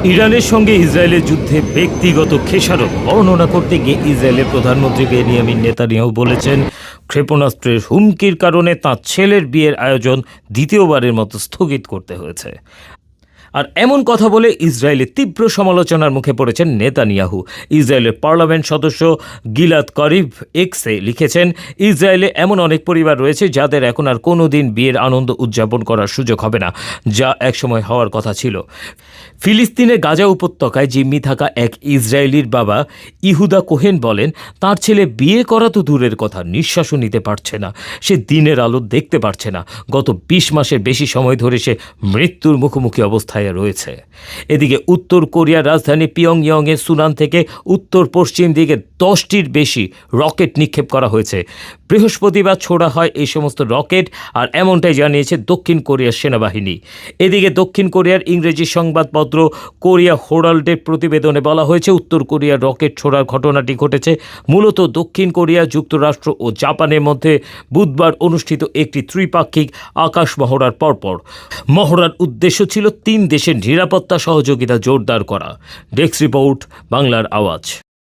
ইরানের সঙ্গে ইসরায়েলের যুদ্ধে ব্যক্তিগত খেসারত বর্ণনা করতে গিয়ে ইসরায়েলের প্রধানমন্ত্রী বেনিয়ামিন নেতানিয়াহু বলেছেন, ক্ষেপণাস্ত্রের হুমকির কারণে তাঁর ছেলের বিয়ের আয়োজন দ্বিতীয়বারের মতো স্থগিত করতে হয়েছে। আর এমন কথা বলে ইসরায়েলের তীব্র সমালোচনার মুখে পড়েছেন নেতানিয়াহু। ইসরায়েলের পার্লামেন্ট সদস্য গিলাদ করিব এক্সে লিখেছেন, ইসরায়েলে এমন অনেক পরিবার রয়েছে যাদের এখন আর কোনো দিন বিয়ের আনন্দ উদযাপন করার সুযোগ হবে না, যা একসময় হওয়ার কথা ছিল। ফিলিস্তিনের গাজা উপত্যকায় জিম্মি থাকা এক ইসরায়েলির বাবা ইহুদা কোহেন বলেন, তার ছেলে বিয়ে করা তো দূরের কথা, নিঃশ্বাসও নিতে পারছে না, সে দিনের আলো দেখতে পারছে না। গত ২০ মাসের বেশি সময় ধরে সে মৃত্যুর মুখোমুখি অবস্থায় রয়েছে। এদিকে উত্তর কোরিয়ার রাজধানী পিয়ংইয়ংয়ের সুনান থেকে উত্তর পশ্চিম দিকে 10টির বেশি রকেট নিক্ষেপ করা হয়েছে। বৃহস্পতিবার ছোড়া হয় এই সমস্ত রকেট, আর এমনটাই জানিয়েছে দক্ষিণ কোরিয়ার সেনাবাহিনী। এদিকে দক্ষিণ কোরিয়ার ইংরেজি সংবাদপত্র কোরিয়া হেরাল্ডের প্রতিবেদনে বলা হয়েছে, উত্তর কোরিয়ার রকেট ছোড়ার ঘটনাটি ঘটেছে মূলত দক্ষিণ কোরিয়া, যুক্তরাষ্ট্র ও জাপানের মধ্যে বুধবার অনুষ্ঠিত একটি ত্রিপাক্ষিক আকাশ মহড়ার পরপর। মহড়ার উদ্দেশ্য ছিল 3 দেশের নিরাপত্তা সহযোগিতা জোরদার করা। ডেস্ক রিপোর্ট, বাংলার আওয়াজ।